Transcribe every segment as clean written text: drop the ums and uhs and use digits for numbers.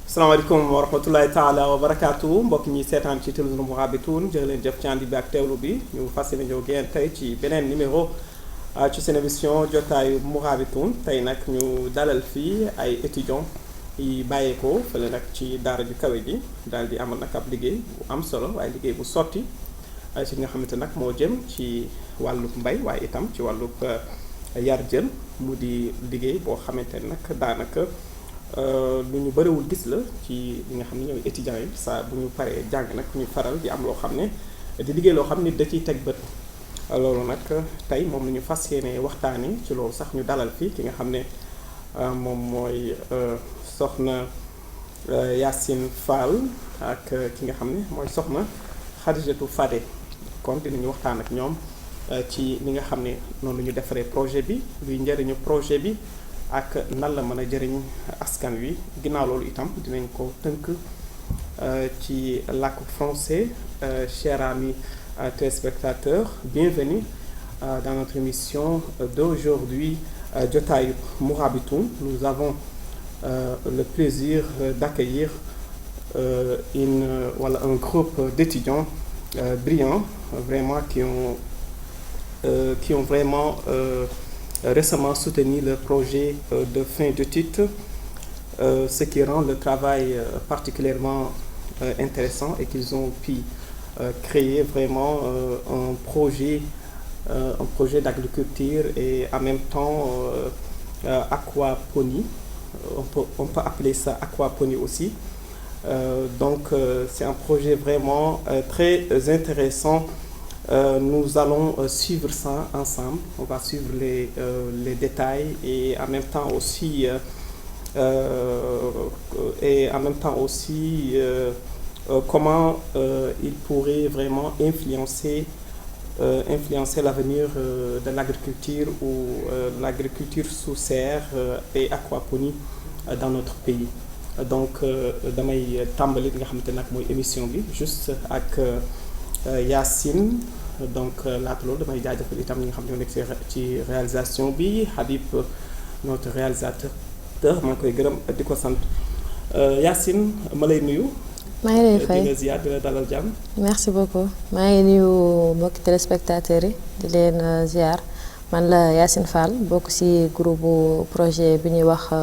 asalaamaaleykum wa rahmatulahi taala wa barakaatu mbokk ñi seetaan ci télévision Mourabitoun jërë leen jëf ci ànd bi ak teewlu bi ñu fas yéene ñëw génn tey ci beneen numéro ci seen émission jotaayu Mourabitoun tey nag ñu dalal fii ay étudiants yi bàyyeekoo fële nag ci daara ju kawe ji daal di amal nag ab liggéey bu am solo waaye liggéey bu sotti ci nga xamante nag moo jëm ci wàllub mbay waaye itam ci wàllub yar jën mu di liggéey boo xamante ne nag daanaka lu ñu bëriwul gis la ci li nga xam ne ñooy étudiants yi saa bu ñu paree jàng nag ñu faral di am loo xam ne di liggéey loo xam ne da ciy teg bët loolu nag tey moom la ñu fas yéene waxtaani ci loolu sax ñu dalal fii ki nga xam ne moom mooy soxna Yacine Fall ak ki nga xam ne mooy soxna Khadijatou Fadé kon dinañu waxtaan ak ñoom ci li nga xam ne noonu la ñu defaree projet bi luy njëriñu projet bi ak nan la mën a jëriñ askan wi ginnaaw loolu itam dinañ ko tënk ci làkku français. Chers amis téléspectateurs, bienvenue dans notre émission d'aujourd'hui jotaayu Mourabitoun. Nous avons le plaisir d'accueillir un groupe d'étudiants brillants vraiment qui ont vraiment récemment soutenu le projet de fin d'études, ce qui rend le travail particulièrement intéressant et qu'ils ont pu créer vraiment un projet d'agriculture et en même temps aquaponie. On peut appeler ça aquaponie aussi. Donc c'est un projet vraiment très intéressant. Nous allons suivre ça ensemble. On va suivre les détails et en même temps aussi comment il pourrait vraiment influencer l'avenir de l'agriculture ou l'agriculture sous serre et aquaponie dans notre pays. Donc damay tàmbali li nga xamante nag mooy émission bi juste ak Yacine. Donc laata loolu damay jaajëfal itam ñi nga xam ne ñoo nekk ci réalisation bi Habib notre réalisateur maa ngi koy gërëm di ko sant Yacine ma lay nuyu. maa ngi lay fay di la ziar di la dalal jàmm. merci beaucoup maa ngi nuyu mbokki téléspectateurs yi di leen ziar man la Yacine Fall bokk ci groupe projet bi ñuy wax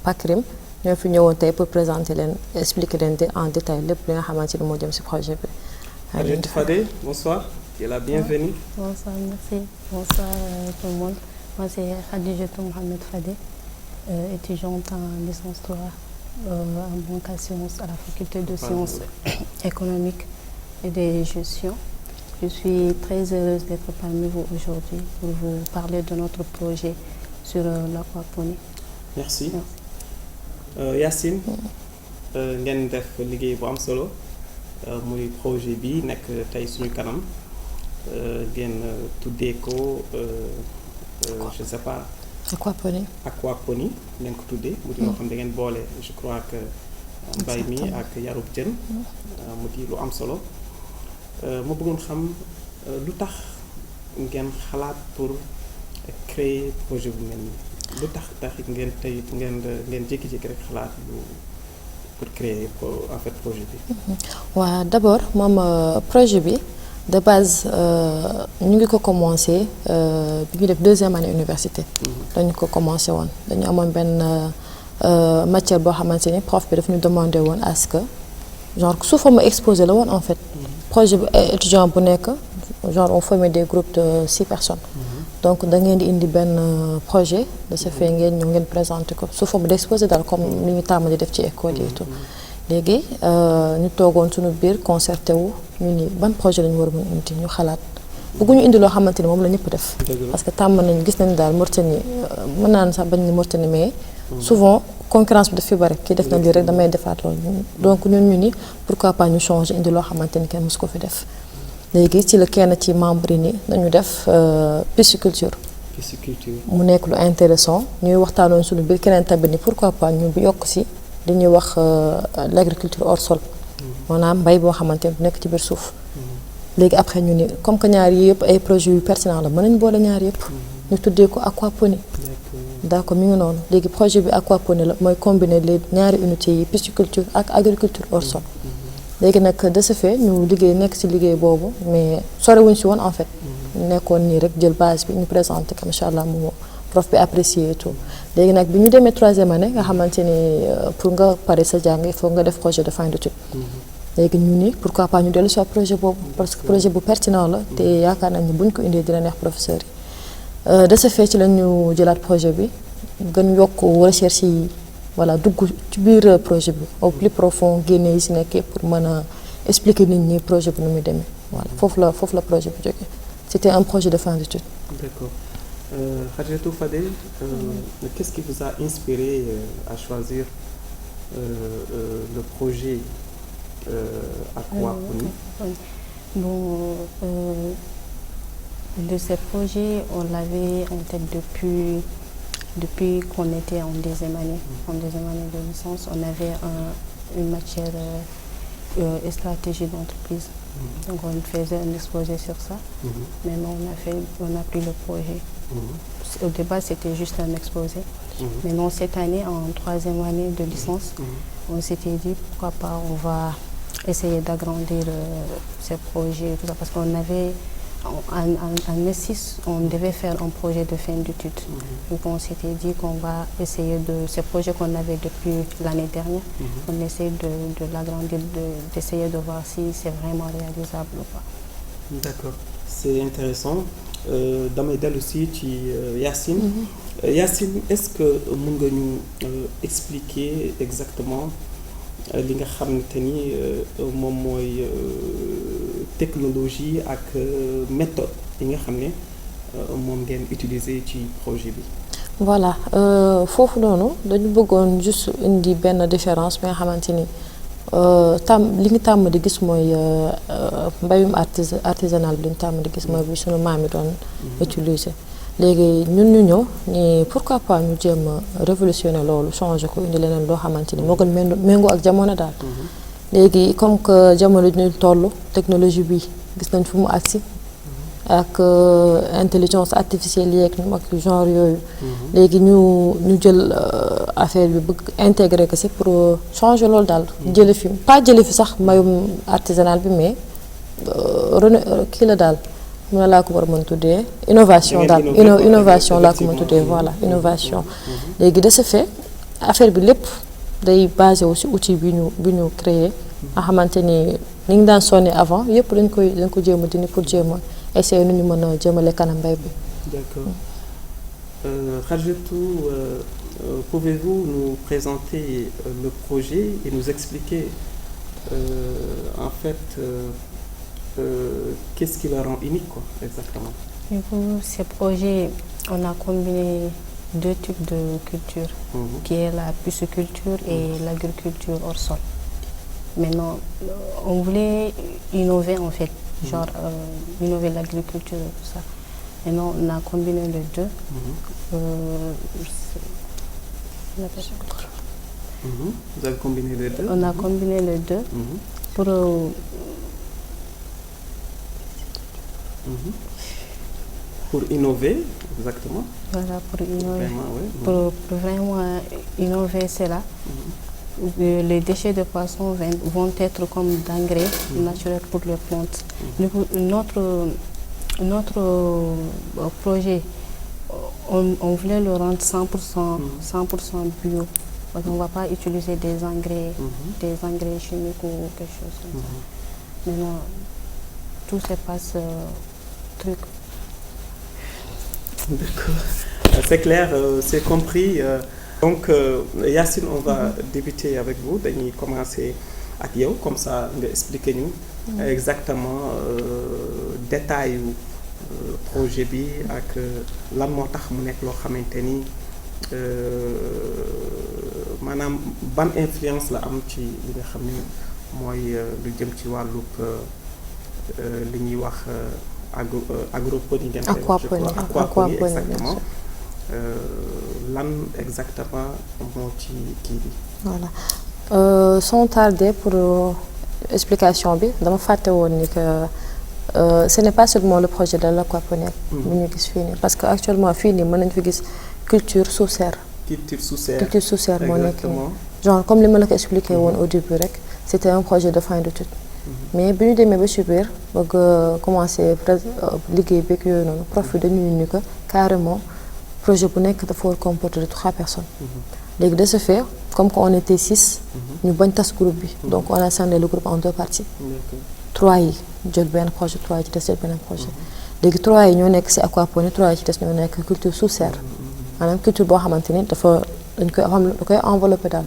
PACRIM ñoo fi ñëwoon tey pour présenter leen expliquer leen en détail lépp li nga xamante ni moo jëm ci projet bi. Khadijatou Fadé, bonsoir. Tu es la bienvenue. Bonsoir, merci. Bonsoir tout le monde. Moi, c'est Khadijatou Mohamed Fadé, étudiante en licence 3 en banque à sciences à la faculté de sciences économiques et de gestion. Je suis très heureuse d'être parmi vous aujourd'hui pour vous parler de notre projet sur l'aquaponie. Merci. Yacine, ngeen def liggéey bu am solo. Muy projet bi nekk tey suñu kanam ngeen tuddee ko je sais pas. aquaponie ngeen ko tuddee. mu di loo xam da ngeen boole je crois que mbay mi ak yarub jën. mu di lu am solo. ma bëggoon xam lu tax ngeen xalaat pour créer projet bu mel nii lu tax ngeen tey ngeen jékki-jékki rek xalaat pour créer en fait projet bi. waaw d'abord moom projet bi de base ñu ngi ko commencé bi ñu def deuxième année université. dañu ko commencé woon dañu amoon benn matière boo xamante ni prof bi daf ñu demandé woon à ce que genre sous forme exposé la woon en fait. projet bi étudiant bu nekk genre on formait des groupes de 6 personnes. donc da ngeen di indi benn projet de ce fait ngeen ñëw ngeen présenté ko sous forme d'exposé daal comme ni ñu tàmm di def ci école yi tout léegi ñu toogoon suñu biir concerté wu ñu ni ban projet lañu war a mën indi ñu xalaat bëgguñu indi loo xamante ni moom la ñëpp def. parce que tàmm nañ gis nañ daal Mauritanie mën naan sax bañ ni Mauritanie mais souvent concurrence bi daf fi bari kii def na lii rek damay defaat loolu donc ñun ñu ni pourquoi pas ñu changer indi loo xamante ni kenn mosu ko fi def. léegi ci la kenn ci membre yi ni nañu def pisciculture pisciculture. mu nekk lu intéressant ñuy waxtaanoon suñu biir keneen tamit ni pourquoi pas ñu yokk si dañuy wax l'agriculture hors sol. maanaam mbay boo xamante ne nekk ci biir suuf. léegi après ñu ni comme que ñaar yi yëpp ay projets yu pertinent la mën nañu boole ñaar yëpp. ñu tuddee ko aquaponie. d'accord mi ngi noonu léegi projet bi aquaponie la mooy combiner les ñaari unités yi pisciculture ak agriculture hors sol. léegi nag de ce fait ñu liggéey nekk ci liggéey boobu mais sorewuñ ci woon en fait. nekkoon nii rek jël base bi ñu présenté ko macha allah mu prof bi apprécié et tout léegi nag bi ñu demee 3e année nga xamante ni pour nga pare sa jàng il faut nga def projet de fin d'étude. léegi ñu ni pourquoi pas ñu dellu si projet boobu parce que projet bu pertinent la te yaakaar nañ ni buñ ko indee dina neex professeurs yi. de ce fait ci la ñu jëlaat projet bi gën yokk recherche yi voilà dugg ci biir projet bi au plus profond génne yi si nekkee pour mën a expliquer nit ñi projet bi nu muy demee voilà foofu la projet bi jógee c'était un projet de fin d'études. D'accord. Khadijatou Fadé, qu'est-ce qui vous a inspiré à choisir le projet aquaponie? Bon, de ce projet, on l'avait en tête depuis qu'on était en deuxième année. En deuxième année de licence, on avait une matière stratégie d'entreprise. Donc on faisait un exposé sur ça. Maintenant on a pris le projet. Au départ c'était juste un exposé. Maintenant cette année, en 3e année de licence, on s'était dit pourquoi pas on va essayer d'agrandir ce projet, tout ça, parce qu'on avait en S6 on devait faire un projet de fin d'études. Donc on s'était dit qu'on va essayer de ce projet qu'on avait depuis l'année dernière, on essaie de l'agrandir, d'essayer de voir si c'est vraiment réalisable ou pas. D'accord, c'est intéressant. damay dellu si ci Yacine. Yacine, est-ce que mën nga ñu expliquer exactement li nga xamante ni moom mooy technologie ak méthode yi nga xam ne moom ngeen utiliser ci projet bi. voilà foofu noonu dañu bëggoon juste indi benn différence bi nga xamante ni li ñu tàmm di gis mooy mbayum artisanal bi li ñu tàmm di gis mooy bi sunu maam yi doon utiliser. léegi ñun ñu ñëw ni pourquoi pas ñu jéem a révolutionner loolu changer ko indi leneen loo xamante ni moo gën méngoo ak jamono daal. léegi comme que jamono ñu toll technologie bi gis nañ fu mu agsi ak intelligence artificielle yeeg ak genre yooyu. léegi ñu jël affaire bi bëgg intégrer ko si pour changer loolu daal. jële fi sax mbayum artisanal bi mais kii la daal. mu ne laa ko war a mën tuddee innovation daal innovation laa ko mën tuddee voilà innovation. léegi de ce fait affaire bi lépp day basé wu ci outil bi ñu créé nga xamante ni ni ñu daan sonné avant yëpp dañ ko jéem a dindi pour jéem a essayer nu ñu mën a jëmale kanam mbay bi. D'accord. Khadijatou, pouvez-vous nous présenter le projet et nous expliquer en fait qu'est-ce qui le rend unique quoi, exactement? Du coup, ce projet, on a combiné 2 types de cultures, qui est la pisciculture et l'agriculture hors sol. Maintenant, on voulait innover en fait, genre innover l'agriculture et tout ça. Maintenant, on a combiné les deux. Vous avez combiné les deux? On a combiné les deux pour innover, exactement. Voilà, pour innover. Vraiment, oui. Pour vraiment innover cela. Les déchets de poissons vont être comme d'engrais naturels pour les plantes. Du coup, notre projet, on voulait le rendre 100% bio. Parce qu'on ne va pas utiliser des engrais chimiques ou quelque chose comme ça. Maintenant, tout se passe truc. D'accord. C'est clair, c'est compris. Donc, Yacine, on va débuter avec vous. Dañuy commencer ak yow comme ça nga expliquer ñu exactement détail yu projet bi ak lan moo tax mu nekk loo xamante ni maanaam ban influence la am ci li nga xam ne mooy lu jëm ci wàllub li ñuy wax agroponie ngeen koy wax, je crois. Aquaponie exactement. Lan exactement moo ci kii bi. Voilà sans tarder pour explication bi dama fàtte woon ni que ce n'est pas seulement le projet de l'aquaponie bu ñu gis fii nii parce que actuellement fii nii mën nañu fi gis culture sous serre. culture sous serre moo nekk genre comme li ma la ko expliqué woon au début rek c'était un projet de fin d'études. mais bi ñu demee ba ci biir bëgg commencer liggéey beeg yooyu noonu prof yi dañuy ni que carrément projet bu nekk dafa war comporter de 3 personnes. léegi de ce fait comme qu'on était 6. ñu bañ tas groupe bi. donc on a scindé le groupe en 2 parties. 3 yi jël benn projet 3 yi ci des jël beneen projet. léegi 3 yi ñoo nekk ci aquaponie 3 yi ci des ñoo nekk culture sous serre. maanaam culture boo xamante ni dafa da koy enveloppé daal.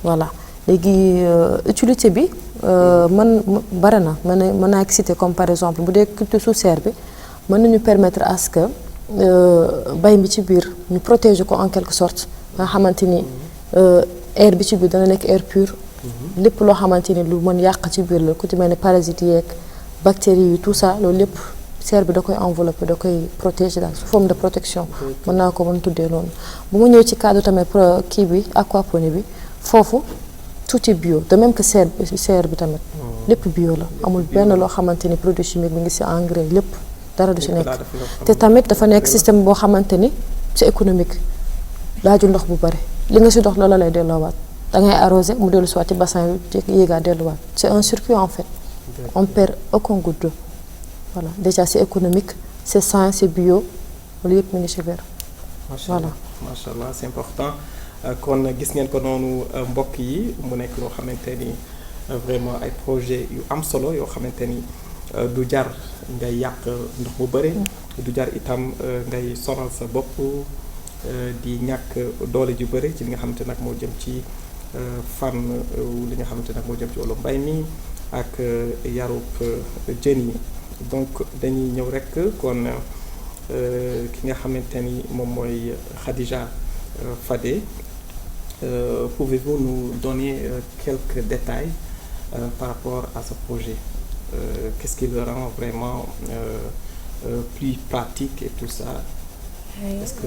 voilà léegi utilité bi mën bare na mën naa citer comme par exemple bu dee culture sous serre bi mën nañu permettre à ce que bay bi ci biir ñu protéger ko en quelque sorte nga xamante ni air bi ci biir dana nekk air pur. lépp loo xamante ni lu mën yàq ci biir la ku ci mel ne parasites yeeg bactéries yi tout ça loolu lépp serre bi da koy envelopper da koy protéger daal sous forme de protection mën naa ko mën tuddee noonu. bu ma ñëw ci cadre tamit kii bi aquaponie bi foofu tout est bio de même que serre bi tamit lépp bio la amul benn loo xamante ni produit chimique bi ngi ci engrais lépp dara du ci nekk te tamit dafa nekk système boo xamante ni c'est économique laajul ndox bu bari li nga ci dox loola lay delloowaat da ngay arroser mu dellu si waat ci bassin bi yéegaa delluwaat c'est un circuit en fait on perd aucun goutte d'eau voilà déjà c'est économique c'est sain c'est bio loolu yëpp mu ngi ci biir voilà macha allah c'est important kon gis ngeen ko noonu mbokk yi mu nekk loo xamante ni vraiment ay projet yu am solo yoo xamante ni du jar ngay yàq ndox bu bëri du jar itam ngay sonal sa bopp di ñàkk doole ju bëri ci li nga xamante nag moo jëm ci fànn li nga xamante nag moo jëm ci wàllu mbay mi ak yarub jën yi donc dañuy ñëw rek kon ki nga xamante ni moom mooy Khadija Fadé. Pouvez-vous nous donner quelques détails par rapport à ce projet? Qu'est-ce qui le rend vraiment plus pratique et tout ça? Est-ce que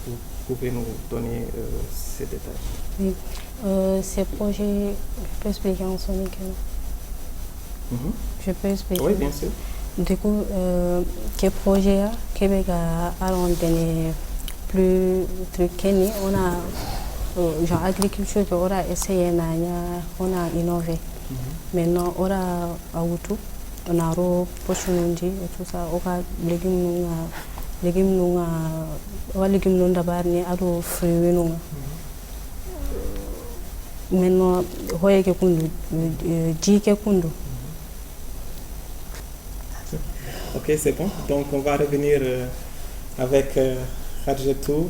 vous pouvez nous donner ces détails? Oui, ces projets, je peux expliquer en sonique. Je peux expliquer. Oui, bien sûr. Du coup, quel projet Québec a donné plus trucs kenny, on a genre agriculture on a essayé on a innové. Maintenant on a outu on a ro pochunundi et tout ça on a légumes légumes d'abord ni ado fruits nunga. Maintenant hoye ke kundu ji ke kundu. Ok, c'est bon. Donc on va revenir avec Khadjatou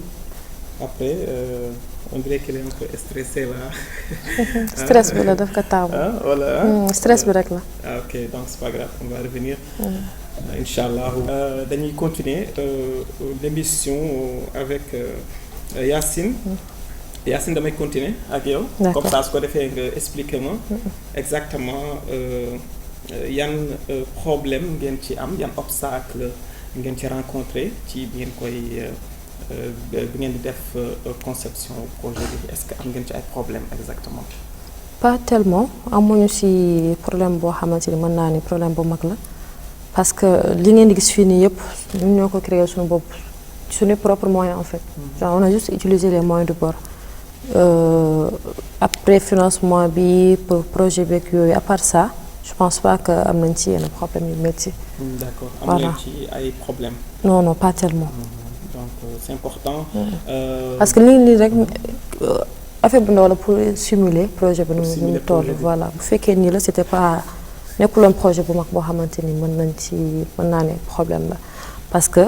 après. On dirait qu'elle est un peu stressée là. stress bi la daf ko taamu. Voilà. stress bi rek la. Ok, donc c'est pas grave, on va revenir. Inch'Allah. Dañuy continuer l'émission avec Yacine. Yacine damay continuer ak yow. Comme ça su ko defee nga expliquer ma exactement yan problème ngeen ci am yan obstacle ngeen ci rencontrer ci bi ngeen koy. Bi ngeen di def conception projet bi est-ce que am ngeen ci ay problème exactement? Pas tellement amuñu ci problème boo xamante ni mën naa ni problème bu mag la parce que li ngeen di gis fii nii yëpp ñun ñoo ko créer suñu bopp suñu propre moyen en fait. Genre on a juste utilisé les moyens du bord après financement bi pour projet beeg yooyu à part ça je pense pas que am nañ ci yenn problème yu métti. D'accord am nañ ci ay problème. Non pas tellement. Donc c'est important. Parce que lii rek affaire bu ndaw la pour simuler projet bi nu mu toll voilà bu fekkee nii la c'était pas nekkuloon projet bu mag boo xamante ni mën naa ne problème la parce que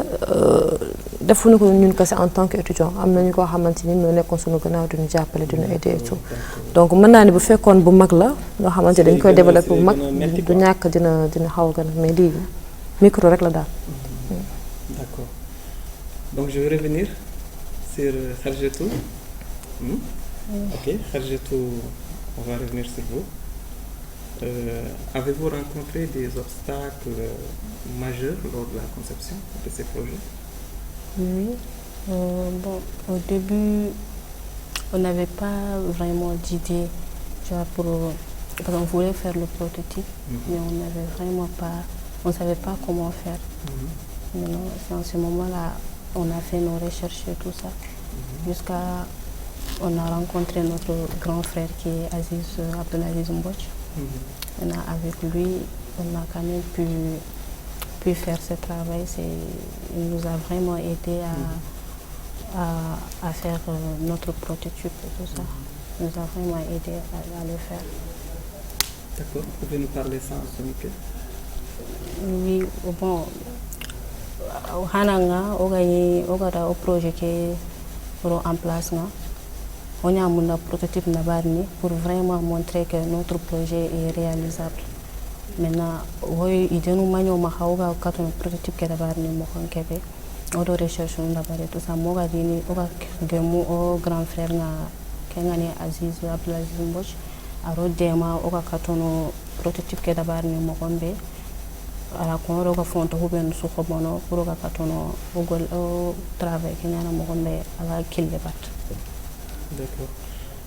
defuñu ko ñun kese en tant qu'étudiant am nañu koo xamante ni ñoo nekkoon suñu gannaaw duñu jàppale duñu aider et tout donc mën naa ne bu fekkoon bu mag la loo xamante dañ koy développer bu mag du ñàkk dina xaw a gën a mais lii micro rek la daal. D'accord. Donc je vais revenir sur Khadjatou. Ok, Khadjatou, on va revenir sur vous. Avez-vous rencontré des obstacles majeurs lors de la conception de ces projets? Oui. Bon, au début, on n'avait pas vraiment d'idée, genre parce qu'on voulait faire le prototype, mais on n'avait vraiment pas, on ne savait pas comment faire. Maintenant, c'est en ce moment-là, on a fait nos recherches et tout ça, jusqu'à on a rencontré notre grand frère qui est Aziz Abdelaziz Mbodj. Maintenant, avec lui, on a quand même pu faire ce travail. Il nous a vraiment aidé à faire notre prototype et tout ça. Il nous a vraiment aidé à le faire. D'accord. Pouvez nous parler sans sommité? Oui, bon. Hananga, au projet qui est en place, on a un prototype pour vraiment montrer que notre projet est réalisable. Maintenant, il y a un prototype qui est on recherche tout ça. Moi, je au grand frère Aziz Abdelaziz Mbodj. Alors, demain, on a un prototype qui est ala ko roga fonto huben su ko bono roga katono ugol o travail ki ñana mo gombe ala kille bat. D'accord.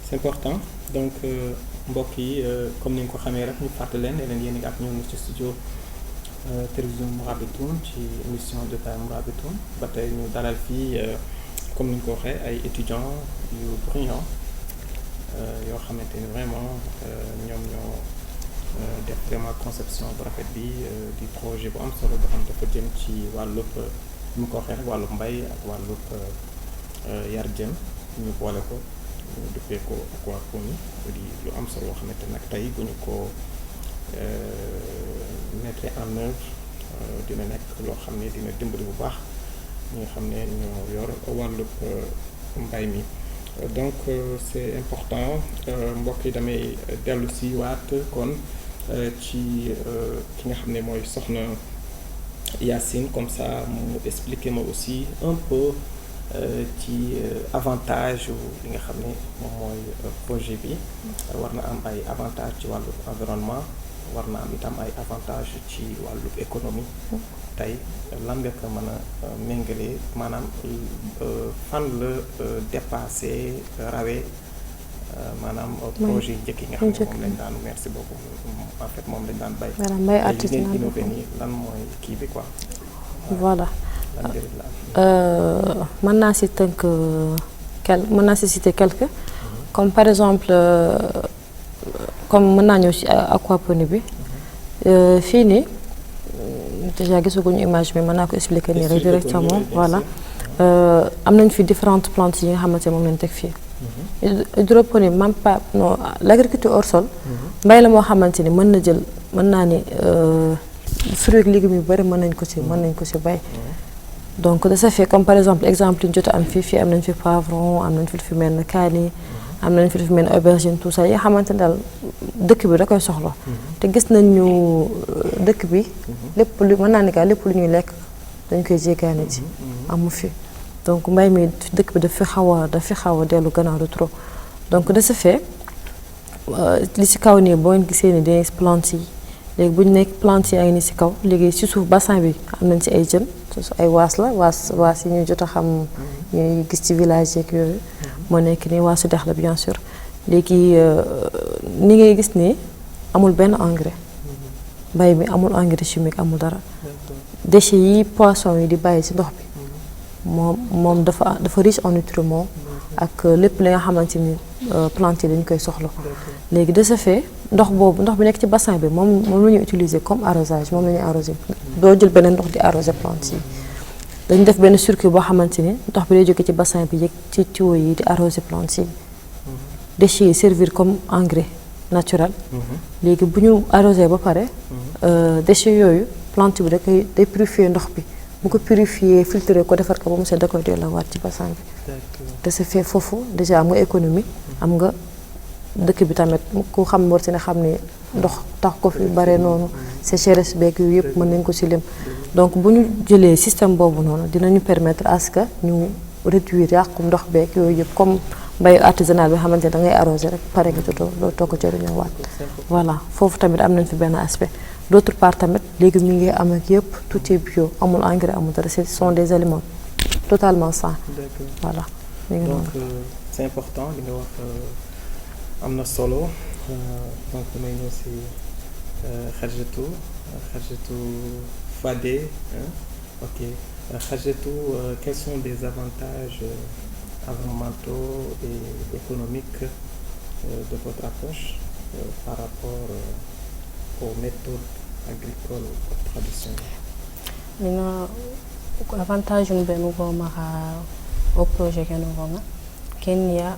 C'est important. Donc mbokk yi comme ni nga ko xamee rek ñu fàttali leen yéen a ngi ak ñun ci studio télévision Mourabitoun ci émission jotaay Mourabitoun ba tey ñu dalal fii comme ni nga ko waxee ay étudiants yu brillants yoo xamante ni vraiment ñoom ñoo def vraiment conception bu rafet bi di projet bu am solo boo xam dafa jëm ci wàllub mu ko waxee rek wàllub mbay ak wàllub yar jën ñu boole ko ñu duppee ko aquaponie di lu am solo loo xamante nag tey bu ñu ko mettre en œuvre dina nekk loo xam ne dina dimbali bu baax ñi nga xam ne ñoo yor wàllub mbay mi. Donc c'est important mbokk yi damay dellu si waat kon ci ki nga xam ne mooy soxna Yacine comme ça mu expliquer ma aussi un peu ci avantage li nga xam ne moom mooy projet bi war na am ay avantage ci wàllu environnement war na am itam ay avantage ci wàllu économie tey lan nga ko mën a méngale maanaam fan la dépassé rawee maanaam projet yi njëkk yi nga xam ne moom lañ daan merci beaucoup en fait moom lañ daan bay li ngeen innové nii lan mooy kii bi quoi voilà mën naa si tënk mën naa si citer quelque comme par exemple comme mën naa ñëw ci aquaponie bi fii nii déjà gisaguñu image bi mën naa ko expliquer nii rek directement voilà am nañ fi différentes plantes yi nga xamante ne moom lañ teg fii hydroponie même pas non l'agriculture hors sol mbay la moo xamante ni mën na jël mën naa ni fruits ak légumes yu bari mën nañ ko ci bay donc de ce fait comme par exemple exemple ñu jot am fii am nañ fi poivron am nañ fi mel ne kaani am nañ fi mel ne aubergine tout ça yi nga xamante ne daal dëkk bi da koy soxla te gis nañ ñu dëkk bi lépp lu mën naa ni lépp lu ñuy lekk dañ koy jéggaane ji amu fi donc mbay mi dëkk bi dafa xaw a dellu gannaaw de trop donc de ce fait li ci kaw nii boo gisee ni des plantes yi léegi bu ñu nekk plantes yaa ngi nii ci kaw léegi ci suuf bassin bi am nañ ci ay jën ay waas la waas yi ñuy jot a xam ñuy gis ci village yeeg yooyu moo nekk nii waasu dex la bien sûr léegi ni ngay gis nii amul benn engrais mbay mi amul engrais chimique amul dara déchets yi poisson yi di bàyyi ci ndox bi moom dafa riche en nutriments ak lépp li nga xamante ni plantes yi dañ koy soxla léegi de ce fait ndox bi nekk ci bassin bi moom la ñuy utiliser comme arrosage moom la ñuy arroser doo jël beneen ndox di arroser plantes yi dañu def benn circuit boo xamante ni ndox bi day jóge ci bassin bi yëg ci tuyau yi di arroser plantes yi déchets yi servir comme engrais naturel léegi bu ñu arroser ba pare déchets yooyu plante bi day purifier ndox bi bu ko purifier filtrer ko defar ko ba mu set da koy delloowaat ci bassin bi de ce fait foofu déjà am nga économie am nga dëkk bi tamit ku xam war si ne xam ni ndox tax ko fi bare noonu sécheresse beeg yooyu yëpp mën nañ ko ci lim donc bu ñu jëlee système boobu noonu dinañu permettre à ce que ñu réduire yàqu ndox beeg yooyu yëpp comme mbay artisanal bi xamante ne da ngay arroser rek pare nga doo ko jëriñoo waat voilà foofu tamit am nañ fi benn aspect d'autre part tamit léegi ñu ngi am ak yëpp tout est bio amul engrais amul dara ce sont des aliments totalement sains voilà donc c'est important li nga wax am na solo donc damay ñëw si Khadijatou Fadé ok Khadijatou quels sont les avantages environnementaux et économiques de votre approche par rapport aux méthodes agricoles traditionnelles? Mina avantage mbenu ko maka o projet keno konga Kenya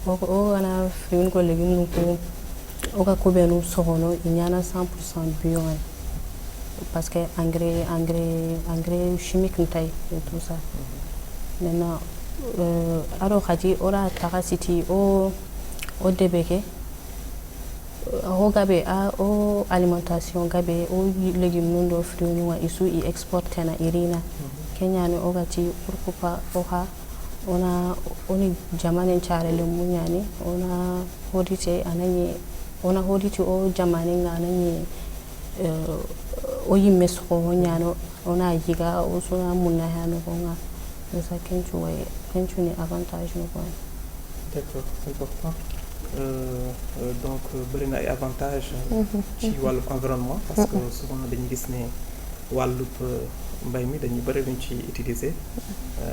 o ana fiun ko legum ko o ka ko benu sohono inyana 100% bio parce que engrais chimique ntai et tout ça maintenant aro khati ora taka city o debeke o gabe o alimentation gabe o légume nundo fruit wa isu i exporte na irina Kenya ne o gati pourquoi oha oni jamane charele munyani ona hodite o jamane ngani o yimme so nyano ona yiga o sona munna hano konga ça kenchu ni avantage no ko. D'accord, c'est important. Donc bëri na ay avantages ci wàllu environnement parce que souvent dañuy gis ne wàllu mbay mi dañuy bëri luñ ci utiliser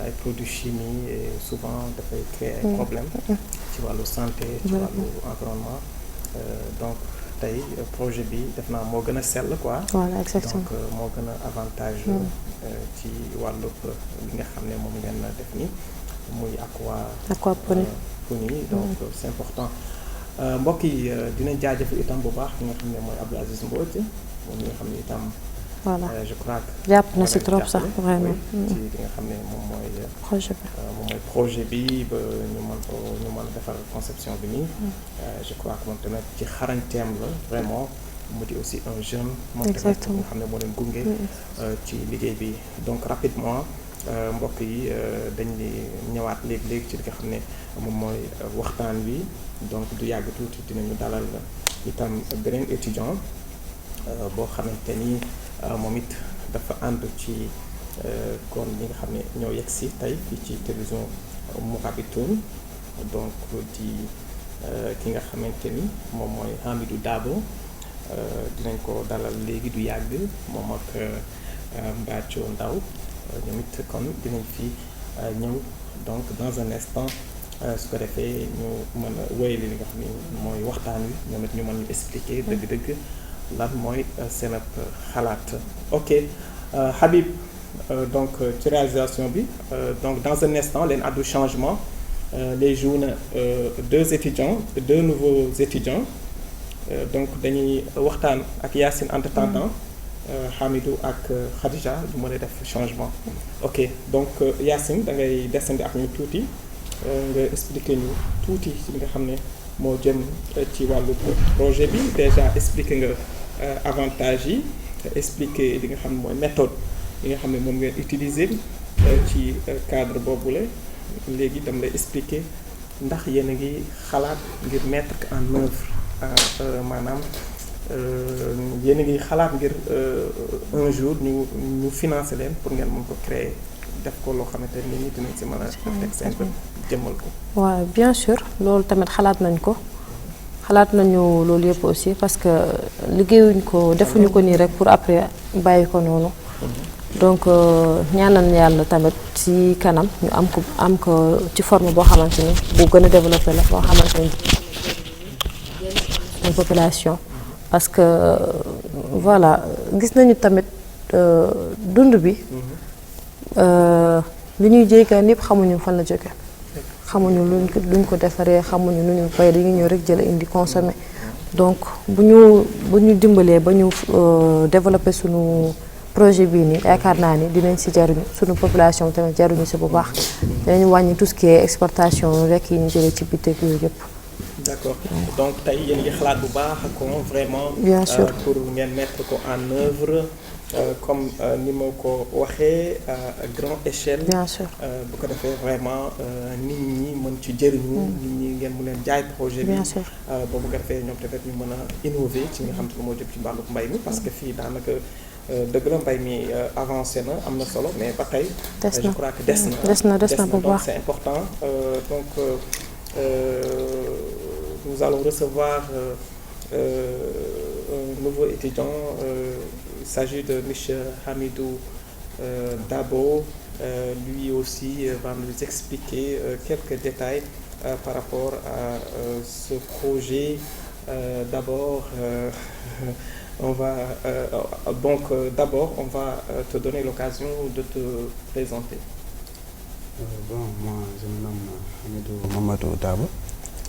ay produits chimiques et souvent dafay créer ay problèmes ci wàllu santé ci wàllu environnement donc tey projet bi def naa moo gën a sell quoi voilà exactement donc moo gën a avantage ci wàllu li nga xam ne moom ngeen def ni muy aquaponie donc c'est important mbokk yi dinañ jaajëfal itam bu baax li nga xam ne mooy Abdou Aziz Mbodj moom mi nga xam ne itam voilà je crois que jàpp na si trop sax vraiment ci li nga xam ne moom mooy projet bi ba ñu mën defar conception bi nii je crois que moom tamit ci xarañteem la vraiment mu di aussi un jeune moom tamit nga xam ne moo leen gunge ci liggéey bi donc rapidement mbokk yi dañ di ñëwaat léegi ci li nga xam ne moom mooy waxtaan wi donc du yàgg tuuti dinañu dalal itam beneen étudiant boo xamante ni moom it dafa ànd ci kon ñi nga xam ne ñoo yegg si tey fii ci télévision Mourabitoun donc di ki nga xamante ni moom mooy Hamidou Dabo dinañ ko dalal léegi du yàgg moom ak Mbathio Ndaw ñoom it kon dinañ fi ñëw donc dans un instant su ko defee ñu mën a wéyale li nga xam ne mooy waxtaan wi ñoom it ñu mën ñu expliquer dëgg-dëgg lan mooy seen xalaat. Ok Habib donc ci réalisation bi donc dans un instant leen addu changement les jours na deux nouveaux étudiants donc dañuy waxtaan ak Yacine entre temps Hamidou ak Khadija du mën a def changement. Ok donc Yacine da ngay descendi ak ñu tuuti nga expliquer ñu tuuti ci li nga xam ne moo jëm ci wàllu projet bi déjà expliquer nga avantages yi expliquer li nga xam ne mooy méthode yi nga xam ne moom ngeen utiliser ci cadre boobule léegi dam lay expliquer ndax yéen a ngi xalaat ngir mettre en œuvre maanaam yéen a ngi xalaat ngir un jour ñu financer leen pour ngeen mën ko créer def ko loo xamante ni ñi dinañ si mën a teg seen bët jëmmal ko. waaw bien sûr loolu tamit xalaat nañu loolu yëpp aussi parce que liggéeyuñ ko defuñu ko nii rek pour après bàyyi ko noonu. donc ñaanal yàlla tamit ci kanam ñu am ko ci forme boo xamante ni bu gën a développé la boo xamante ni une population parce que voilà gis nañu tamit dund bi li ñuy jéggaan yëpp xamuñu fan la jóge xamuñu luñ ko defaree xamuñu nu ñu bay dañuy ñëw rek jël indi consommer donc bu ñu dimbalee ba ñu développer suñu projet bii nii yaakaar naa ni dinañ si jaruñu suñu population tamit jaruñu si bu baax dinañ wàññi tout ce qui est exportation rek yi ñu jëlee ci bitik yooyu yëpp. D'accord donc tey yéen ngi xalaat bu baax ko vraiment. bien sûr pour ngeen mettre ko en œuvre comme ni ma ko waxee à grande échelle. bien sûr bu ko defee vraiment nit ñi mën ci jëriñu. nit ñi ngeen mu leen jaay projet bi. bien sûr ba bu ko defee ñoom tamit ñu mën a innover ci nga xam te ne moo jëm ci wàllu mbay mi parce que fii daanaka dëgg la mbay mi avancé na am na solo mais ba tey. je crois que des na des na bu donc baax c'est important donc nous allons recevoir un nouveau étudiant. Il s'agit de monsieur Hamidou Dabo. Lui aussi va nous expliquer quelques détails par rapport à ce projet. D'abord, on va d'abord on va te donner l'occasion de te présenter. Moi je me nomme Hamidou Mamadou Dabo,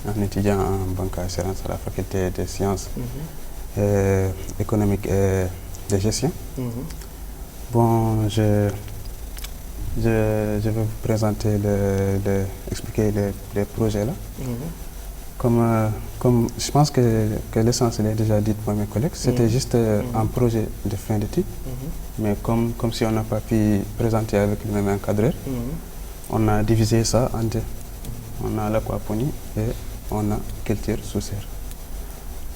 un étudiant en banque assurance à la faculté des sciences économiques et de gestion. Bon, je vais vous présenter expliquer les projets là. Comme je pense que l'essentiel est déjà dit par mes collègues, c'était juste un projet de fin d'études, mais comme si on n'a pas pu présenter avec le même encadreur, on a divisé ça en deux. On a l'aquaponie et on a culture sous serre.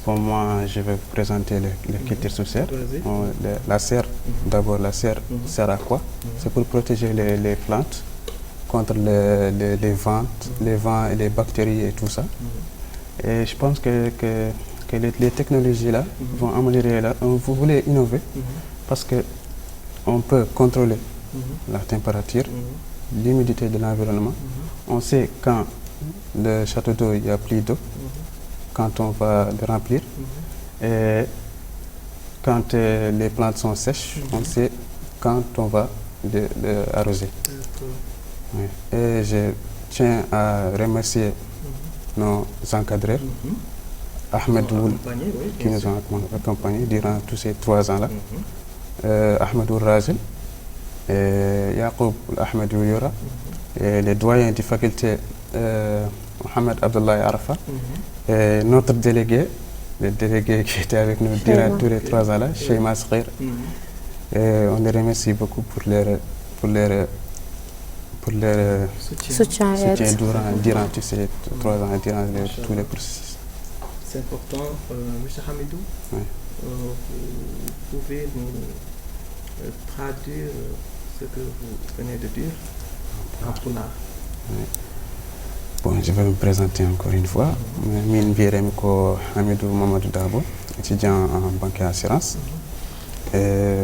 Pour moi, je vais vous présenter les cultures sous serre. La serre, d'abord la serre sert à quoi? C'est pour protéger les plantes contre les vents et les bactéries et tout ça. Et je pense que les technologies là vont améliorer là. Vous voulez innover parce que on peut contrôler la température, l'humidité de l'environnement. On sait quand le château d'eau il y a plus d'eau, quand on va le remplir, et quand les plantes sont sèches, on sait quand on va le arroser. Oui. Et je tiens à remercier nos encadreurs, Ahmed Woul, qui nous ont accompagnés durant tous ces 3 ans-là, Ahmed Woul Razil, et Yacoub Ahmed Wouyora, et les doyens de faculté Mohamed Abdullah Arafa, et notre délégué, le délégué qui était avec nous durant tous les 3 ans-là, Cheima Skhir. Et on les remercie beaucoup pour leur soutien durant tous ces 3 ans, durant tous les processus. C'est important. Monsieur Hamidou, oui. Vous pouvez nous traduire ce que vous venez de dire en pulaar. Oui. Bon, je vais me présenter encore une fois. Je suis Hamidou Mamadou Dabo, étudiant en banque et assurance. Et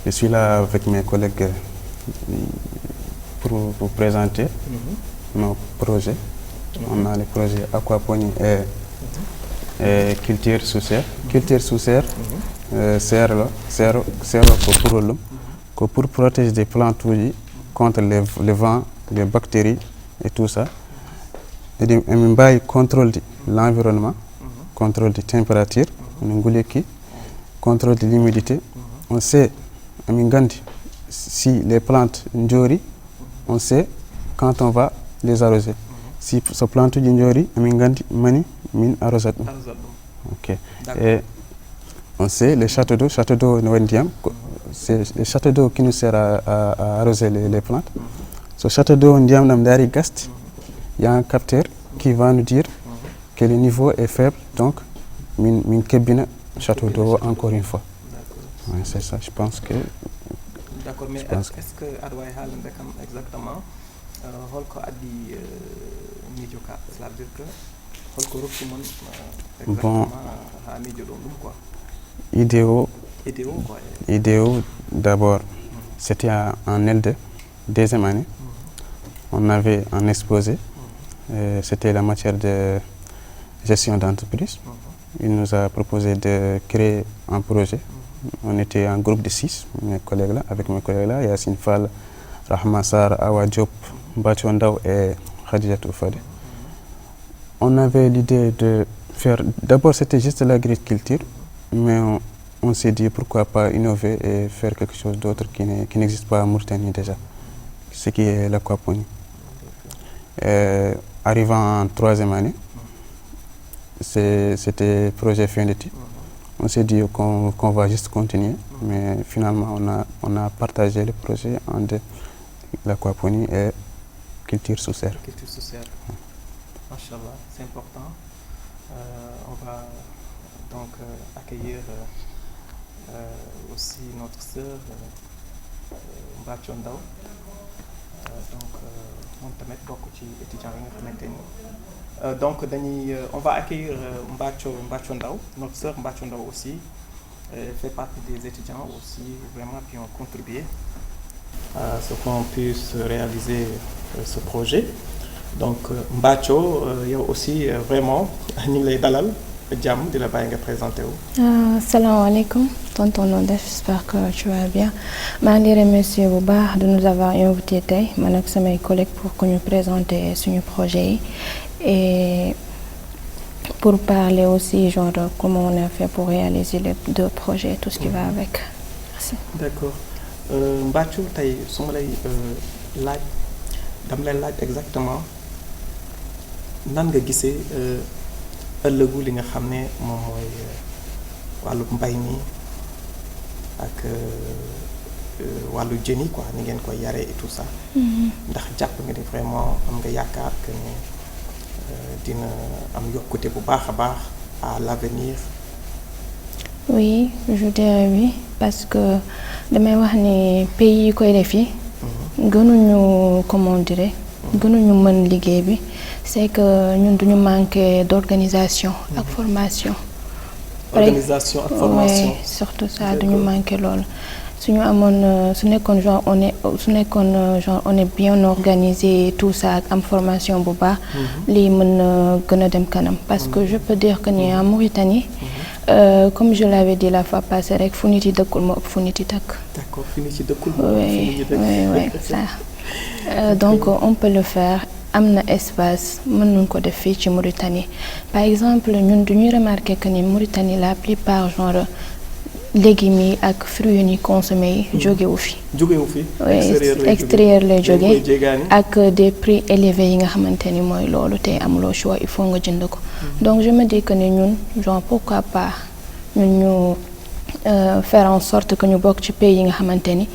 je suis là avec mes collègues pour vous présenter nos projets. On a les projets aquaponie et culture sous serre. Culture sous serre, serre pour protéger des plantes contre les vents, les bactéries et tout ça. Et on contrôle l'environnement, contrôle de température, contrôle de l'humidité. On sait, si les plantes njori, on sait quand on va les arroser. Si ces plantes njori, min arrosat. Ok. Et on sait les châteaux d'eau c'est le château d'eau qui nous sert à arroser les plantes. Ce château d'eau il y a un capteur qui va nous dire que le niveau est faible, donc min kebina château d'eau encore une fois. Oui, c'est ça, je pense que. D'accord, mais est-ce que Adwaï Halem exactement holko adi mijoka, cela veut dire que holko ruptimon exactement ha mijo dum quoi. Idéo d'abord, c'était en L2, deuxième année. On avait un exposé, c'était la matière de gestion d'entreprise. Il nous a proposé de créer un projet. On était un groupe de 6, avec mes collègues là, Yassine Fall, Rahma Sar, Awa Diop, Bacho Ndaw et Khadijatou Fade. On avait l'idée de faire, d'abord c'était juste l'agriculture, mais on s'est dit pourquoi pas innover et faire quelque chose d'autre qui n'existe pas en Mauritanie déjà, ce qui est l'aquaponie. Arrivant en 3e année, c'était projet fin d'études. on s'est dit qu'on va juste continuer, mais finalement on a partagé le projet en deux, l'aquaponie et culture sous serre. Culture sous serre. Machallah, c'est important. On va donc accueillir aussi notre sœur Mbathio Ndaw donc moom tamit bokk ci étudiants yi nga xamante ni donc dañuy on va accueillir Mbathio Ndaw, notre sœur Mbathio Ndaw aussi fait partie des étudiants aussi vraiment qui ont contribué à ce qu'on puisse réaliser ce projet. Donc Mbathio yow aussi vraiment ñu ngi lay dalal jàmm di la bàyyi nga présenté wu. Salaamaaleykum tonton Nonde, j'espère que tu vas bien. maa ngi remercier bu baax de nous avoir invité tey man ak samay collègues pour que ñu présenter suñu projet yi et pour parler aussi genre de comment on a fait pour réaliser les deux projets, tout ce qui va avec. Merci. D'accord. Mbathio tey su ma lay laaj dama lay laaj exactement nan nga gisee ëllëgu li nga xam ne moom mooy wàllu mbay mi ak wàllu jën yi quoi ni ngeen koy yaree et tout ça. ndax jàpp nga ni vraiment am nga yaakaar que ne dina am yokkute bu baax a baax à l'avenir. Oui, je dirais oui parce que damay wax ni pays yi koy def yi gënuñu comment dire gënuñu mën liggéey bi, c'est que ñun duñu manquer d'organisation ak formation. Organisation ak formation. Oui, surtout ça duñu manquer loolu. Suñu amoon su nekkoon genre on est bien organisé tout ça ak am formation bu baax. lii mën na gën a dem kanam parce que je peux dire que ni en Mauritanie. Comme je l'avais dit la fois passée rek fu nit yi dëkkul moo ëpp fu nit yi dëkk. D'accord, fu nit yi dëkkul moo ëpp fu nit yi dëkk. Oui, ça. Donc on peut le faire. Am na espace mën nañu ko def fii ci Mauritanie par exemple ñun duñuy remarquer que ni Mauritanie la plupart genre légumes yi ak fruits yi ñuy consommer yi jógewu fi. jógewu fi. extérieur lay jóge ak des prix élevés yi nga xamante ni mooy loolu te amuloo choix il faut nga jënd ko. Donc je me dis que ni ñun genre pourquoi pas ñun ñu faire en sorte que ñu bokk ci pays yi nga xamante ni.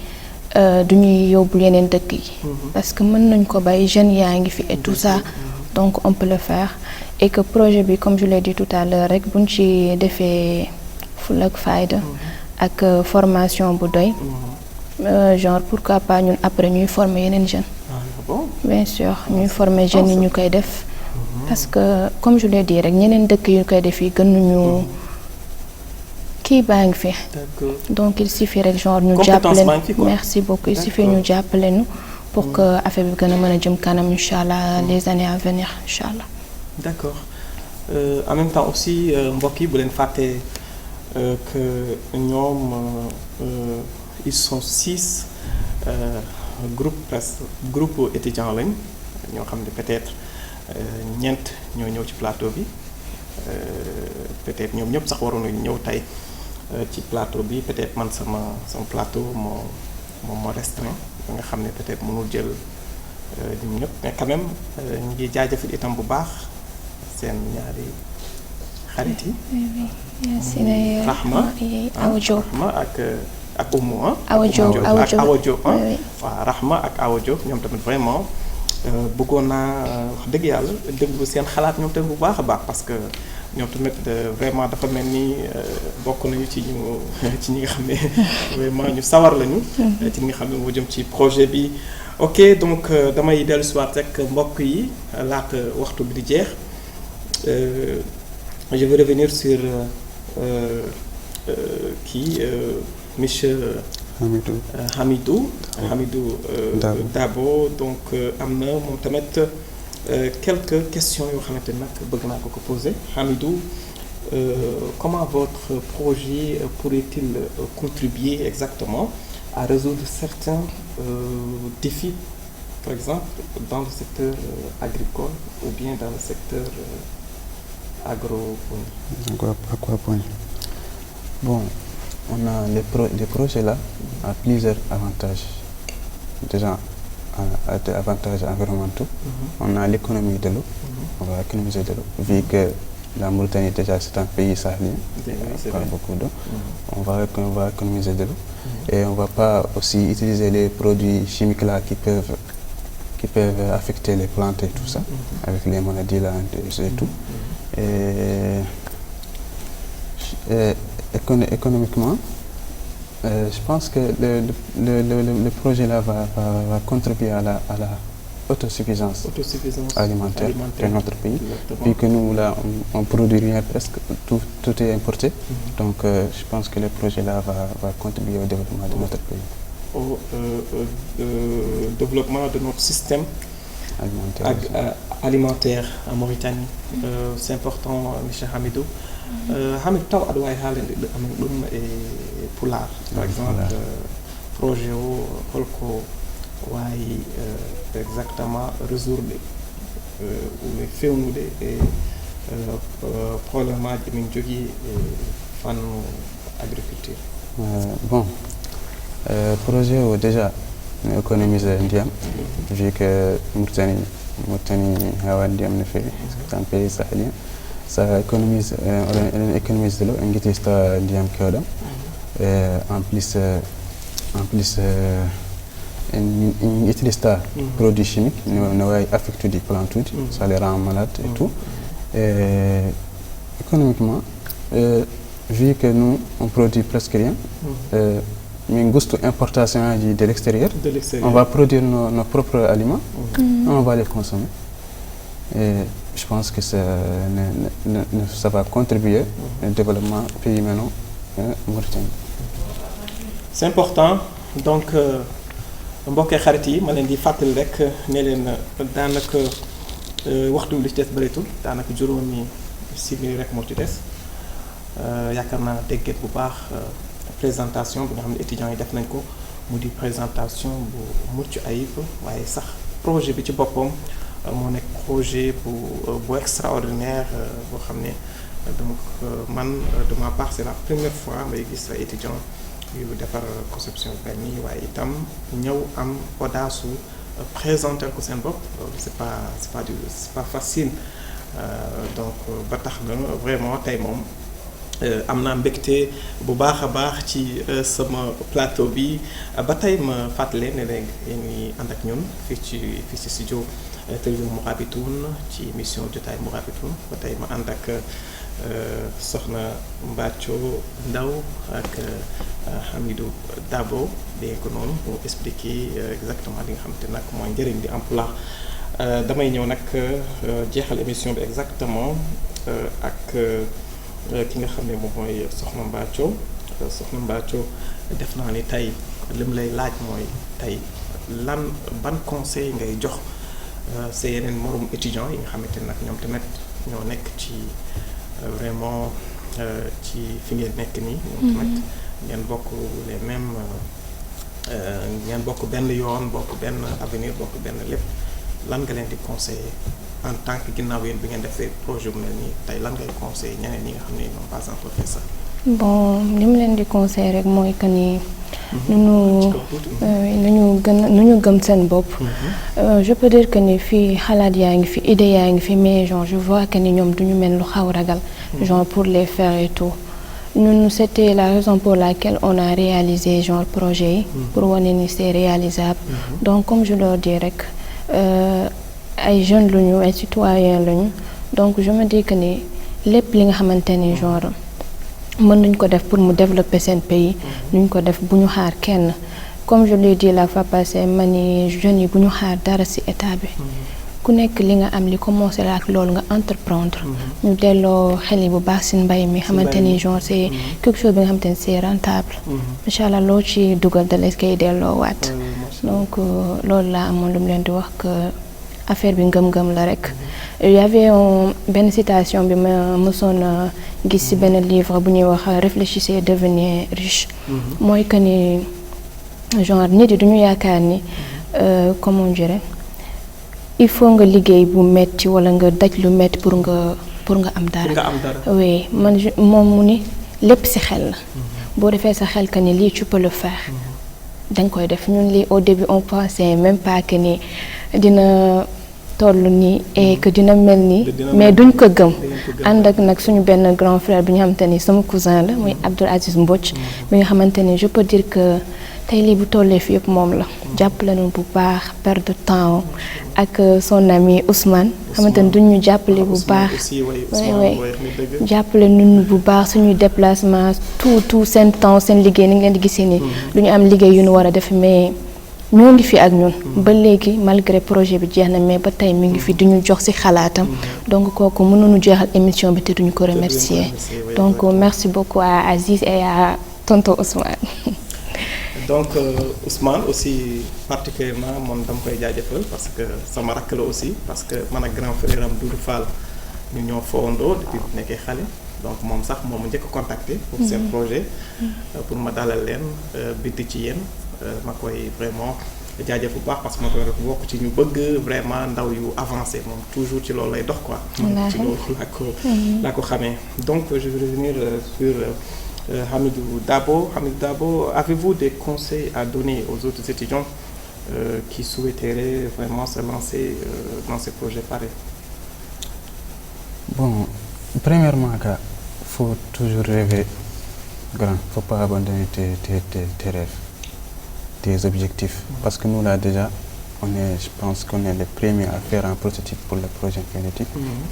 Du ñuy yóbbu yeneen dëkk yi. Parce que mën nañ ko bàyyi jeunes yaa ngi fi et tout ça donc on peut le faire et que projet bi comme je l'ai dit tout à l'heure rek buñ ci defee fulla ak fayda ak formation bu doy genre pourquoi pas ñun après ñuy former yeneen jeunes. Bien sûr ñuy former jeunes yi ñu koy def parce que comme je l'ai dit rek ñeneen dëkk yu koy def yi gënuñu kii baa ngi fi. Donc il suffit rek genre ñu jàppale merci beaucoup il suffit ñu jàppale ñu pour que affaire bi gën a mën a jëm kanam inchallah les années à venir inchallah. D'accord. En même temps aussi mbokk yi bu leen fàtte que ñoom ils sont 6 groupe étudiant lañ ñoo xam ne peut-être ñeent ñoo ñëw ci plateau bi peut-être ñoom ñëpp sax waroon nañu ñëw tey. Ci plateau bi peut-être man sama plateau moo restreint ba nga xam ne peut-être mënul jël ñun ñëpp mais quand même ñu ngi jaajëfal itam bu baax seen ñaari xarit yi. Rahma ak Oumou Awa Diop waaw Rahma ak Awa Diop ñoom tamit vraiment bëggoon naa wax dëgg yàlla déglu seen xalaat ñoom tamit bu baax a baax parce que. ñoom tamit vraiment dafa mel ni bokk nañu ci ñi nga xam ne vraiment ñu sawar lañu. ci ñi nga xam ne moo jëm ci projet bi. ok donc damay dellu si waat rek mbokk yi laata waxtu bi di jeex je vais revenir sur monsieur Hamidou Dabo donc am na moom tamit. Quelques questions yoo xamante nag bëgg naa ko poser Hamidou comment votre projet pourrait-il contribuer exactement à résoudre certains défis par exemple dans le secteur agricole ou bien dans le secteur aquaponie. Bon, on a les projets là à plusieurs avantages déjà. Des avantages environnementaux. On a l'économie de l'eau, on va économiser de l'eau, vu que la Mauritanie déjà c'est un pays sahélien, pas beaucoup d'eau. On va économiser de l'eau. Et on ne va pas aussi utiliser les produits chimiques là qui peuvent affecter les plantes et tout ça, avec les maladies là et tout. Et économiquement, je pense que le projet là va contribuer à la autosuffisance alimentaire de notre pays. Vu que nous là on produit rien, presque tout est importé. Donc je pense que le projet là va contribuer au développement de notre pays. Au développement de notre système alimentaire en Mauritanie. C'est important, monsieur Hamidou. Hamid taw aɗa wawi haalande amen ɗum e Pulaar par exemple projet o holko wawi exactement résoudre fewnude e probléme aji min jogui fannu agriculture. Bon, projet o déjà mi économise ndiyam vu que Mauritanie heewani ndiyam no feewi c'est un pays sahélien. Ça économise de l'eau, on utilise ndiyam kewɗam. En plus on utilise produits chimiques ne wawi affectude plante uji, ça les rend malades et tout. Et économiquement, vu que nous on produit presque rien, min gusto importation de l'extérieur, on va produire nos propres aliments, on va les consommer. Et je pense que ça va contribuer au développement du pays maintenant Mauritanie. C'est important. Donc mbokk xarit yi ma leen di fàttali rek ne leen daanaka waxtu li ci des bëreetul daanaka juróomi simili rek moo ci des yaakaar naa dégg bu baax présentation bi nga xam ne étudiants yi def nañ ko mu di présentation bu mucc ayib waaye sax projet bi ci boppam moo nekk projet bu extraordinaire boo xam ne donc man de ma part c'est la première fois may gis ay étudiants yu defar conception bu mel nii waaye itam ñëw am audace su présenter ko seen bopp loolu c'est pas facile donc ba tax na vraiment tey moom am naa mbégte bu baax a baax ci sama plateau bi ba tey ma fàttali ne leen yéen ñi ànd ak ñun fii ci studio télévision Mourabitoun ci émission jotaay Mourabitoun ba tey ma ànd ak soxna Mbathio Ndaw ak Hamidou Dabo dégg ko noonu mu expliquer exactement li nga xamante nag mooy njëriñ di Pulaar damay ñëw nag jeexal émission bi exactement ak ki nga xam ne moom mooy soxna Mbathio def naa ni tey lim lay laaj mooy tey ban conseil ngay jox sa yeneen morom étudiants yi nga xamante nag ñoom tamit ñoo nekk ci vraiment ci fi ngeen nekk nii. ñoom tamit ngeen bokk les mêmes ngeen bokk benn yoon bokk benn avenir bokk benn lépp lan nga leen di conseiller en tant que ginnaaw yéen bi ngeen defee projet bu mel nii tey lan ngay conseiller ñeneen ñi nga xam ne ñoom pas encore fait ça. Bon li mu leen di conseiller rek mooy que ni. nu ñu gëm seen bopp. Je peux dire que ni fii xalaat yaa ngi fi idée yaa ngi fi mais genre je vois que ni ñoom duñu mel lu xaw ragal. genre pour les faire et tout. Ñun c'était la raison pour laquelle on a réalisé genre projet yi. pour wane ni c'est réalisable. donc comme je leur dis rek ay jeunes luñu ay citoyens luñu donc je me dis que ni lépp li nga xamante ni genre. mën nañ ko def pour mu développer seen pays nuñ ko def bu ñu xaar kenn comme je l'ai dit la fois passée ma ni jeunes yi bu ñu xaar dara ci état bi ku nekk li nga am li commencé la ak loolu nga entreprendre ñu delloo xel yi bu baax ci mbay mi xamante ni genre c'est quelque chose bi nga xamante ni c'est rentable incha allah loo ci dugal da lay koy delloo waat donc loolu laa amoon lu mu leen di wax que affaire bi ngëm-ngëm la rek il y avait benn citation bi ma mësoon gis ci benn livre bu ñuy wax réfléchissez devenez riche mooy que ni genre nit yi duñu yaakaar ni comment on dirait il faut nga liggéey bu metti wala nga daj lu metti pour nga am dara oui man moom mu ni lépp ci xel la boo defee sa xel que ni lii tu peux le faire dañ koy def ñun lii au début on pensait même pas que ni dina toll nii et que dina mel nii mais duñ ko gëm ànd ak nag suñu benn grand frère bi ñu xamante ni sama cousin la muy Abdoul Aziz Mbodj bi nga xamante ni je peux dire que tey lii bu tollee fi yëpp moom la jàppale nañu bu baax perte de temps ak son ami Ousmane xamante ni duñ ñu jàppale bu baax jàppale nañu bu baax suñuy déplacement tout seen temps seen liggéey ni ngeen di gisee nii lu ñu am liggéey yu ñu war a def mais ñoo ngi fi ak ñun ba léegi malgré projet bi jeex na mais ba tey mi ngi fi duñu jox ci xalaatam donc kooku mënuñu jeexal émission bi te duñu ko remercier donc merci beaucoup à Aziz et à tonton Ousmane. Donc Ousmane aussi particulièrement moom dama koy jaajëfal parce que sama rakk la aussi parce que man ak grand frère am Doudou Fall ñu ñoo fowandoo depuis bu nekkee xale donc moom sax moom mu njëkk a contacter pour seen projet pour ma dalal leen bitti ci yéen ma koy vraiment jaajëf bu baax parce que ma koy rek bokk ci ñu bëgg vraiment ndaw yu avancé moom toujours ci loolu lay dox quoi ci loolu laa ko xamee donc je vais revenir sur Hamidou Dabo. Hamidou Dabo, avez-vous des conseils à donner aux autres étudiants qui souhaiteraient vraiment se lancer dans ces projets pareils? Bon, premièrement, il faut toujours rêver grand. Il ne faut pas abandonner tes rêves, tes objectifs. Parce que nous, là, déjà, je pense qu'on est les premiers à faire un prototype pour le projet Infinity.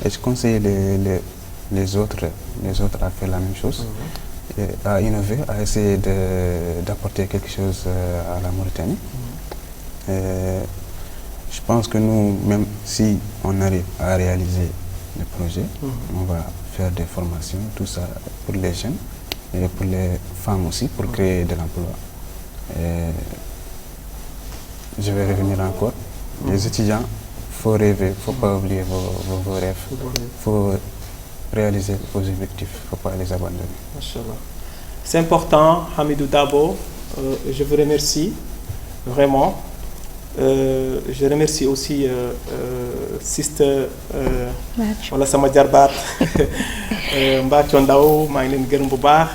Et je conseille les autres à faire la même chose. Et à innover, à essayer d'apporter quelque chose à la Mauritanie. Je pense que nous, même si on arrive à réaliser le projet, on va faire des formations, tout ça pour les jeunes et pour les femmes aussi, pour créer de l'emploi. Je vais revenir encore. Les étudiants, il faut rêver, il ne faut pas oublier vos rêves. Faut réaliser vos objectifs, il ne faut pas les abandonner. Machallah. C'est important, Hamidou Dabo. Je vous remercie vraiment. Je remercie aussi Sister wala sama jarbaat Mbathio Ndaw maa ngi leen gërëm bu baax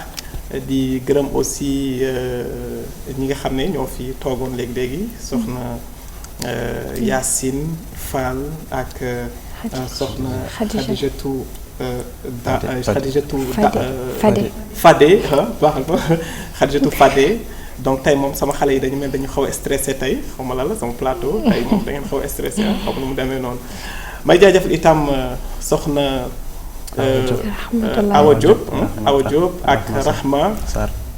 di gërëm aussi ñi nga xam ne ñoo fi toogoon léegi soxna Yacine Fall ak soxna Khadijatou Fadé baaxal ma Khadijatou Fadé donc tey moom sama xale yi dañu mel dañu xaw a stressé tey xaw ma lan la sama plateau tey moom da ngeen xaw a stressé xaw ma nu mu demee noonu may jaajëfal itam soxna Awa Diop ak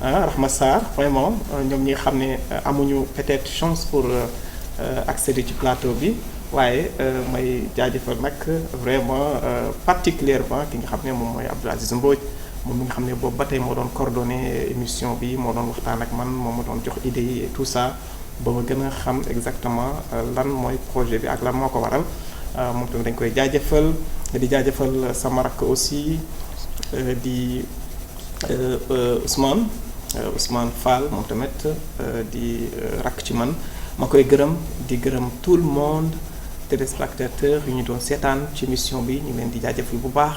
Rahma Sarr vraiment ñoom ñi nga xam ne amuñu peut-être chance pour accéder ci plateau bi waaye may jaajëfal nag vraiment particulièrement ki nga xam ne moom mooy Abdoul Aziz Mbodj moom mi nga xam ne boobu ba tey moo doon coordonné émission bi moo doon waxtaan ak man moo ma doon jox idée yi et tout ça ba ma gën a xam exactement lan mooy projet bi ak lan moo ko waral moom tamit dañ koy jaajëfal di jaajëfal sama rakk aussi di Ousmane Fall moom tamit di rakk ci man ma koy gërëm di gërëm tout le monde téléspectateurs yu ñu doon seetaan ci émission bi ñu leen di jaajëfal bu baax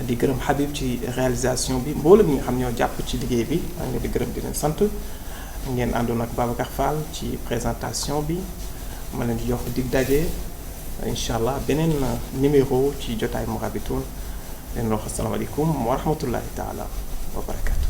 di gërëm Habib ci réalisation bi mboolem ñi nga xam ñoo jàpp ci liggéey bi maa ngi leen di gërëm di leen sant ngeen àndoon ak Babacar Fall ci présentation bi ma leen di jox dig daje incha allah beneen numéro ci jotaay Mourabitoun leen wax asalaamaaleykum wa rahmatullahi taala wa barakatu